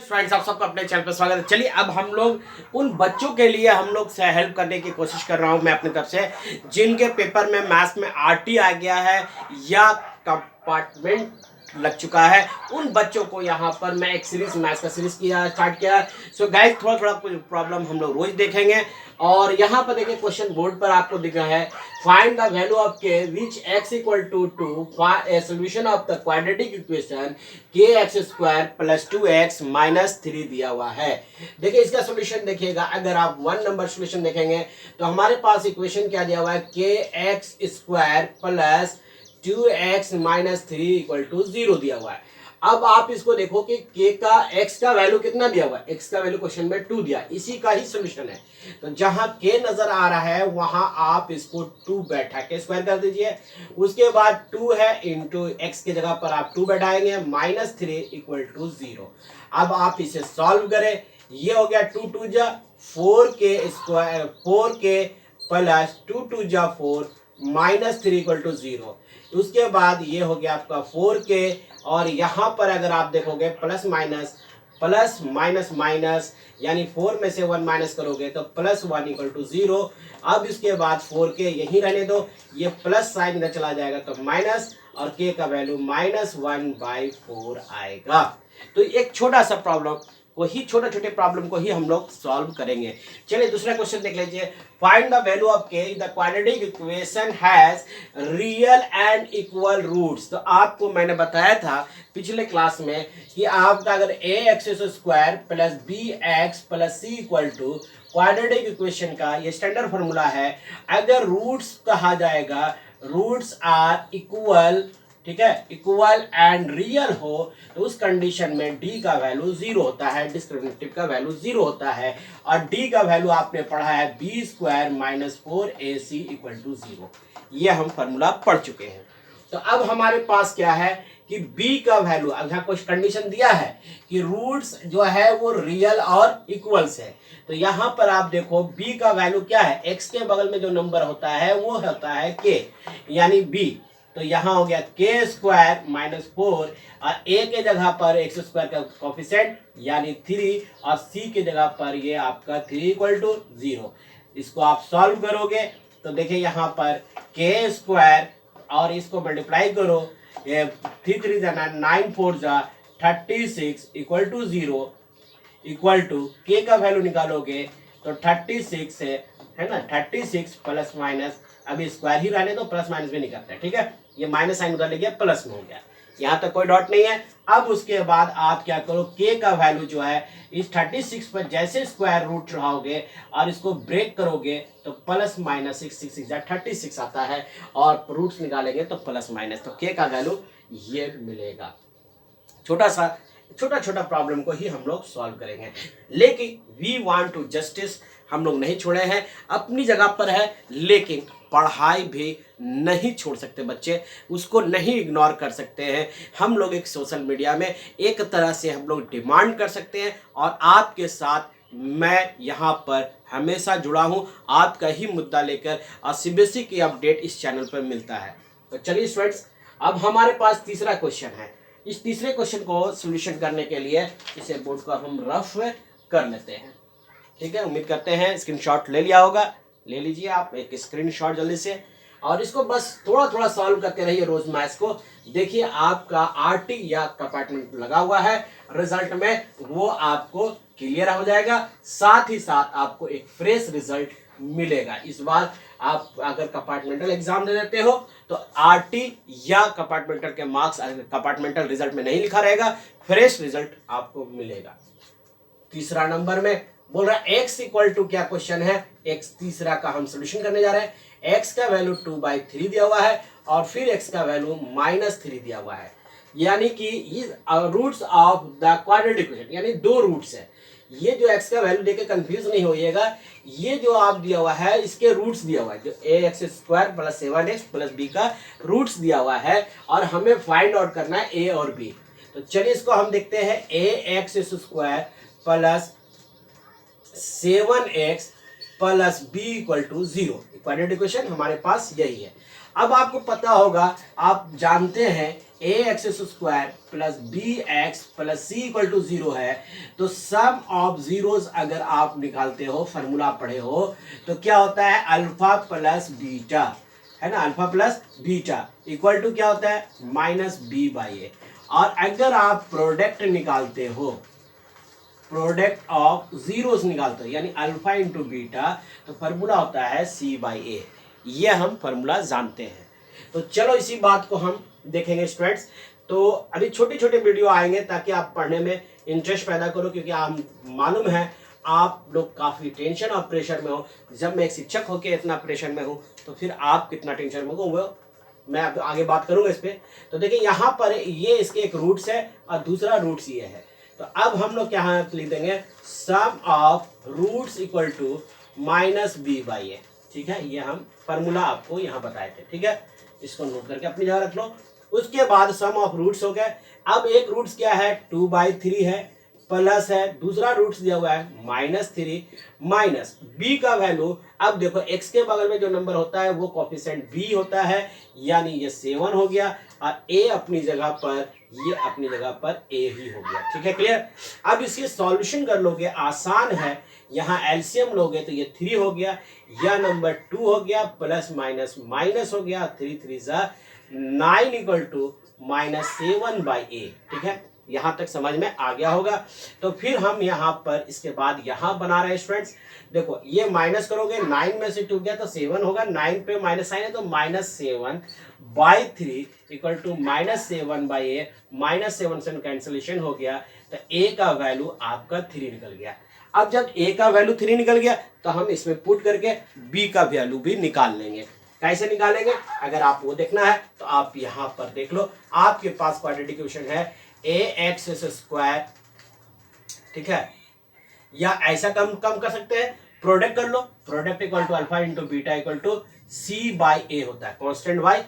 Friends, आप सबका अपने चैनल पर स्वागत है। चलिए अब हम लोग उन बच्चों के लिए हम लोग से हेल्प करने की कोशिश कर रहा हूं मैं अपनी तरफ से, जिनके पेपर में मैथ्स में आरटी आ गया है या कंपार्टमेंट लग चुका है। उन बच्चों को यहाँ पर मैं एक सीरीज मैथ्स का सीरीज स्टार्ट किया। सो गाइस, थोड़ा थोड़ा कुछ प्रॉब्लम हम लोग रोज देखेंगे। और यहाँ पर देखिए क्वेश्चन बोर्ड पर आपको दिख रहा है, फाइंड द वैल्यू ऑफ के which x equal to solution of the quadratic equation के x square plus 2x minus 3 दिया हुआ है। देखिए इसका सोल्यूशन देखिएगा, अगर आप 1 नंबर सोल्यूशन देखेंगे तो हमारे पास इक्वेशन क्या दिया हुआ है, k x square plus 2x minus 3 equal to 0 दिया हुआ है। अब आप इसको देखो कि k का x का वैल्यू कितना दिया हुआ है, x का वैल्यू क्वेश्चन में 2 दिया, इसी का ही सोल्यूशन है। तो जहां k नजर आ रहा है वहां आप इसको 2 बैठा के स्क्वायर कर दीजिए। उसके बाद 2 है इंटू x की जगह पर आप 2 बैठाएंगे, माइनस 3 इक्वल टू 0। अब आप इसे सॉल्व करें, ये हो गया 2 2 जा 4k स्क्वायर 4k प्लस 2 2 जा 4 माइनस 3 इक्वल टू 0। उसके बाद ये हो गया आपका 4k, और यहाँ पर अगर आप देखोगे प्लस माइनस माइनस यानी 4 में से 1 माइनस करोगे तो प्लस 1 इक्वल टू 0। अब इसके बाद 4k यहीं रहने दो, ये प्लस साइन इधर चला जाएगा तो माइनस, और k का वैल्यू -1/4 आएगा। तो एक छोटा सा प्रॉब्लम को ही, छोटे छोटे प्रॉब्लम को ही हम लोग सॉल्व करेंगे। चलिए दूसरा क्वेश्चन देख लीजिए, find the value of k the quadratic equation has real and equal roots. तो आपको मैंने बताया था पिछले क्लास में कि आपका अगर a x square plus b x plus c equal to quadratic equation का ये स्टैंडर्ड फॉर्मूला है। अगर रूट्स कहा जाएगा, रूट्स आर इक्वल, ठीक है, इक्वल एंड रियल हो, तो उस कंडीशन में d का वैल्यू 0 होता है, डिस्क्रिमिनेटिव का वैल्यू 0 होता है, और d का वैल्यू आपने पढ़ा है b square minus 4ac equal to 0। ये हम फॉर्मूला पढ़ चुके हैं। तो अब हमारे पास क्या है कि b का वैल्यू, अब यहाँ कुछ कंडीशन दिया है कि रूट्स जो है वो रियल और इक्वल्स है। तो यहाँ पर आप देखो b का वैल्यू क्या है, x के बगल में जो नंबर होता है वो होता है k यानी b। तो यहाँ हो गया के स्क्वायर माइनस 4, और ए के जगह पर एक्स स्क्वायर का कोफिशिएंट यानी 3, और सी की जगह पर ये आपका 3 इक्वल टू 0। इसको आप सॉल्व करोगे तो देखिए यहाँ पर के स्क्वायर और इसको मल्टीप्लाई करो, ये 3 3 जा 9 4 जा 36 इक्वल टू 0 इक्वल टू के का वैल्यू निकालोगे तो 36 है ना, 36 प्लस माइनस, अभी स्क्वायर ही रहने तो प्लस माइनस भी नहीं करता है, ठीक है। ये माइनस साइन उधर ले गया, प्लस में हो गया, यहाँ तक कोई डॉट नहीं है। अब उसके बाद आप क्या करो, के का वैल्यू जो है इस 36 पर जैसे स्क्वायर रूट चढ़ाओगे और इसको ब्रेक करोगे तो प्लस माइनस 6 36 आता है, और रूट्स निकालेंगे तो प्लस माइनस, तो के का वैल्यू ये मिलेगा। छोटा छोटा प्रॉब्लम को ही हम लोग सॉल्व करेंगे, लेकिन वी वांट टू जस्टिस, हम लोग नहीं छोड़े हैं, अपनी जगह पर है, लेकिन पढ़ाई भी नहीं छोड़ सकते बच्चे, उसको नहीं इग्नोर कर सकते हैं। हम लोग एक सोशल मीडिया में एक तरह से हम लोग डिमांड कर सकते हैं, और आपके साथ मैं यहाँ पर हमेशा जुड़ा हूँ, आपका ही मुद्दा लेकर, और सीबीएसई की अपडेट इस चैनल पर मिलता है। तो चलिए स्टूडेंट्स, अब हमारे पास तीसरा क्वेश्चन है। इस तीसरे क्वेश्चन को सोल्यूशन करने के लिए इसे बोर्ड को हम रफ कर लेते हैं, ठीक है। उम्मीद करते हैं स्क्रीनशॉट ले लिया होगा, ले लीजिए आप एक स्क्रीनशॉट जल्दी से, और इसको बस थोड़ा थोड़ा सॉल्व करते रहिए रोज मैथ्स को। देखिए आपका आरटी या कंपार्टमेंट लगा हुआ है, रिजल्ट में वो आपको क्लियर हो जाएगा, साथ ही साथ आपको एक फ्रेश रिजल्ट मिलेगा। इस बार आप अगर कंपार्टमेंटल एग्जाम दे देते हो तो आरटी या कंपार्टमेंटल के मार्क्स कंपार्टमेंटल रिजल्ट में नहीं लिखा रहेगा, फ्रेश रिजल्ट आपको मिलेगा। तीसरा नंबर में बोल रहा है x इक्वल टू, क्या क्वेश्चन है, x तीसरा का हम सोल्यूशन करने जा रहे हैं। x का वैल्यू 2/3 दिया हुआ है, और फिर x का वैल्यू -3 दिया हुआ है, यानी कि roots of the quadratic equation, यानी 2 रूट्स है। ये जो x का वैल्यू देके कंफ्यूज नहीं होइएगा, ये जो आप दिया हुआ है इसके रूट्स दिया हुआ है, जो ax square plus 7x plus b का रूट्स दिया हुआ है, और हमें फाइंड आउट करना है a और b। तो चलिए इसको हम देखते हैं, ax square plus 7x plus b equal to 0, quadratic equation हमारे पास यही है। अब आपको पता होगा, आप जानते हैं a x square plus b x plus c equal to 0 है, तो सम ऑफ जीरोस अगर आप निकालते हो, फॉर्मूला पढ़े हो, तो क्या होता है अल्फा प्लस बीटा, है ना, alpha plus beta equal to क्या होता है माइनस बी बाई ए। और अगर आप प्रोडक्ट निकालते हो, प्रोडक्ट ऑफ जीरोस निकालते हो यानी अल्फा इंटू बीटा, तो फॉर्मूला होता है सी बाई ए। ये हम फॉर्मूला जानते हैं। तो चलो इसी बात को हम देखेंगे स्टूडेंट्स। तो अभी छोटे छोटे वीडियो आएंगे ताकि आप पढ़ने में इंटरेस्ट पैदा करो, क्योंकि आप मालूम है आप लोग काफ़ी टेंशन और प्रेशर में हो। जब मैं एक शिक्षक होकर इतना प्रेशर में हूँ तो फिर आप कितना टेंशन में हो, वो मैं अब आगे बात करूँगा इस पर। तो देखिए यहाँ पर ये इसके एक रूट्स है और दूसरा रूट्स ये है। तो अब हम लोग क्या लिख देंगे sum of roots equal to minus b by a. ठीक है, ये हम फॉर्मूला आपको यहाँ बताए थे। ठीक है, इसको नोट करके अपनी जगह रख लो। उसके बाद सम ऑफ रूट्स हो गए। अब एक रूट्स क्या है 2/3 है, प्लस है, दूसरा रूट्स दिया हुआ है -3 माइनस बी का वैल्यू। अब देखो x के बगल में जो नंबर होता है वो कोफिशिएंट b होता है, यानी ये 7 हो गया और a अपनी जगह पर, ये अपनी जगह पर a ही हो गया। ठीक है, क्लियर। अब इसके सॉल्यूशन कर लोगे, आसान है। यहाँ एलसीएम लोगे तो ये 3 हो गया, यह नंबर 2 हो गया, प्लस माइनस माइनस हो गया, 3 3 9 इक्वल टू -7 बाई ए। ठीक है, यहाँ तक समझ में आ गया होगा। तो फिर हम यहाँ पर इसके बाद यहाँ बना रहे हैं स्टूडेंट्स। देखो ये माइनस करोगे, 9 में से 2 गया तो 7 होगा, 9 पे माइनस साइन है तो -7/3 इक्वल टू -7 बाई ए। -7 से कैंसिलेशन हो गया तो ए का वैल्यू आपका 3 निकल गया। अब जब ए का वैल्यू 3 निकल गया तो हम इसमें पुट करके बी का वैल्यू भी निकाल लेंगे। कैसे निकालेंगे, अगर आप वो देखना है तो आप यहाँ पर देख लो। आपके पास क्वाड्रेटिक इक्वेशन है ए एक्स स्क्वायर, ठीक है, या ऐसा कम कर सकते हैं, प्रोडक्ट कर लो। Product equal to alpha into beta equal to c by a होता है। कांस्टेंट वाई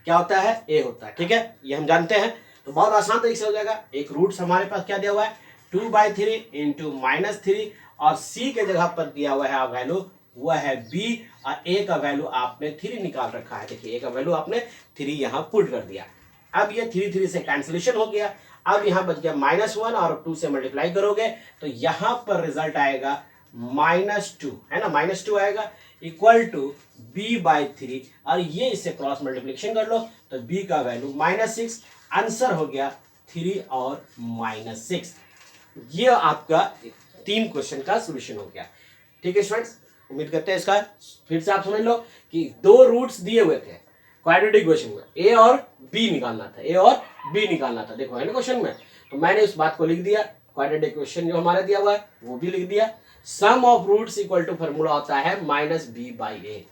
क्या होता है, ए होता है। ठीक है, ये हम जानते हैं। तो बहुत आसान तरीके से हो जाएगा। एक रूट्स हमारे पास क्या दिया हुआ है 2/3 इंटू -3 और सी के जगह पर दिया हुआ है वैल्यू, वह है बी, और ए का वैल्यू आपने 3 निकाल रखा है। देखिए ए का वैल्यू आपने 3 यहाँ पुट कर दिया। अब ये 3 से कैंसिलेशन हो गया। अब यहाँ बच गया -1 और 2 से मल्टीप्लाई करोगे तो यहाँ पर रिजल्ट आएगा -2, है ना, -2 आएगा इक्वल टू b/3, और ये इससे क्रॉस मल्टीप्लिकेशन कर लो तो b का वैल्यू -6। आंसर हो गया 3 और -6। ये आपका 3 क्वेश्चन का सोल्यूशन हो गया। ठीक है स्टूडेंट्स, उम्मीद करते हैं इसका फिर से आप समझ लो कि 2 रूट्स दिए हुए थे क्वाड्रेटिक इक्वेशन में, ए और बी निकालना था, ए और बी निकालना था। देखो है ना क्वेश्चन में, तो मैंने उस बात को लिख दिया। क्वाड्रेटिक इक्वेशन जो हमारा दिया हुआ है वो भी लिख दिया। Sum of roots equal to formula होता है -b/a।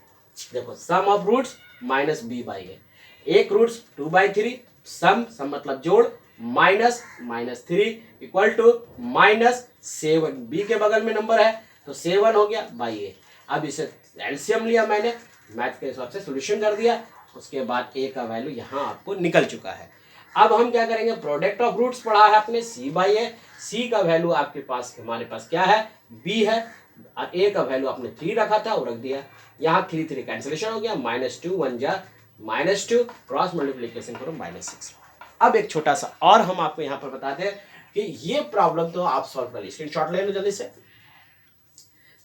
देखो सम ऑफ रूट्स -b/a। एक रूट्स 2/3, सम मतलब जोड़, -3 इक्वल टू -7, बी के बगल में नंबर है तो 7 हो गया बाई ए। अब इसे एलसीएम लिया मैंने, मैथ के हिसाब से सोल्यूशन कर दिया। उसके बाद ए का वैल्यू यहाँ आपको निकल चुका है। अब हम क्या करेंगे, प्रोडक्ट ऑफ रूट्स पढ़ा है आपने c/a। सी का वैल्यू आपके पास, हमारे पास क्या है b है, और ए का वैल्यू आपने 3 रखा था वो रख दिया। यहाँ 3 3 कैंसिलेशन हो गया, -2 1 जा -2, क्रॉस मल्टीप्लीकेशन करो -6। अब एक छोटा सा और हम आपको यहाँ पर बताते हैं कि ये प्रॉब्लम तो आप सॉल्व कर लीजिए, स्क्रीनशॉट ले लो जल्दी से।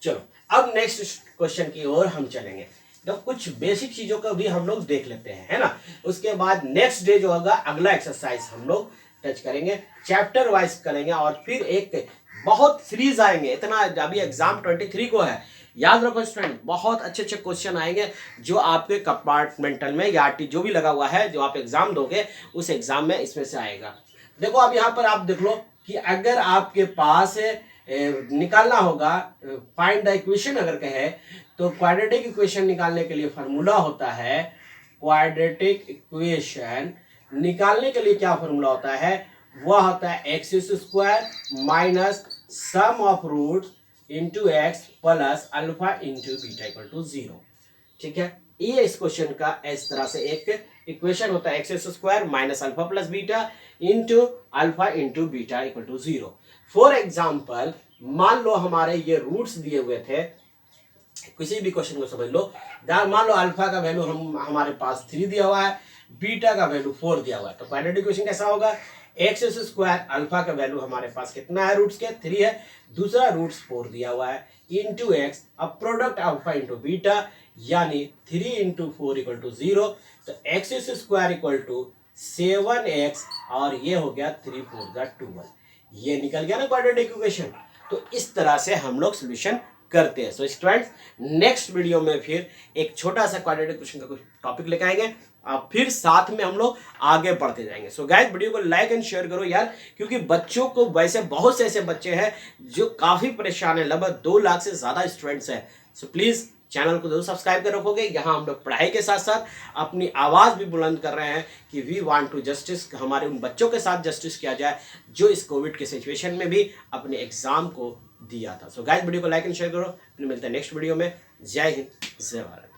चलो अब नेक्स्ट क्वेश्चन की ओर हम चलेंगे। तो कुछ बेसिक चीजों का भी हम लोग देख लेते हैं, है ना। उसके बाद नेक्स्ट डे जो होगा अगला एक्सरसाइज हम लोग टच करेंगे, चैप्टर वाइज करेंगे, और फिर एक बहुत सीरीज आएंगे। इतना अभी एग्जाम 23 को है, याद रखो स्टूडेंट, बहुत अच्छे अच्छे क्वेश्चन आएंगे जो आपके कंपार्टमेंटल में या जो भी लगा हुआ है, जो आप एग्जाम दोगे उस एग्जाम में इसमें से आएगा। देखो अब यहाँ पर आप देख लो कि अगर आपके पास निकालना होगा फाइंड द इक्वेशन अगर कहे, तो क्वाड्रेटिक इक्वेशन निकालने के लिए फार्मूला होता है, क्वाड्रेटिक इक्वेशन निकालने के लिए क्या फार्मूला होता है, वह होता है x² minus sum of root into x plus alpha into beta equal to 0। ठीक है, ये इस क्वेश्चन का इस तरह से एक इक्वेशन होता है, x² minus alpha plus beta into alpha into beta equal to 0। For example मान लो हमारे ये रूट्स दिए हुए थे, किसी भी क्वेश्चन को समझ लो, मान लो अल्फा का वैल्यू हमारे पास 3 दिया हुआ है, बीटा का वैल्यू 4 दिया हुआ है। तो क्वाड्रेटिक इक्वेशन कैसा होगा, एक्स स्क्वायर अल्फा का वैल्यू हमारे पास कितना है, रूट्स के 3 है, दूसरा रूट्स 4 दिया हुआ है, इंटू एक्स, अब प्रोडक्ट अल्फा इंटू बीटा, यानी 3 इंटू 4 इक्वल टू 0। तो x square equal to 7x और ये हो गया 3 4 12, ये निकल गया ना क्वाड्रेटिक इक्वेशन। तो इस तरह से हम लोग सोल्यूशन करते हैं। सो स्टूडेंट्स, नेक्स्ट वीडियो में फिर एक छोटा सा क्वाड्रेटिक इक्वेशन का कुछ टॉपिक लेके आएंगे, फिर साथ में हम लोग आगे बढ़ते जाएंगे। सो गाइस, वीडियो को लाइक एंड शेयर करो यार, क्योंकि बच्चों को वैसे बहुत से ऐसे बच्चे हैं जो काफ़ी परेशान है, लगभग 2 लाख से ज़्यादा स्टूडेंट्स हैं। सो प्लीज़ चैनल को जरूर सब्सक्राइब कर रखोगे। यहाँ हम लोग पढ़ाई के साथ साथ अपनी आवाज़ भी बुलंद कर रहे हैं कि वी वांट टू जस्टिस, हमारे उन बच्चों के साथ जस्टिस किया जाए जो इस कोविड के सिचुएशन में भी अपने एग्जाम को दिया था। सो गाइस, वीडियो को लाइक एंड शेयर करो, फिर मिलते हैं नेक्स्ट वीडियो में। जय हिंद, जय भारत।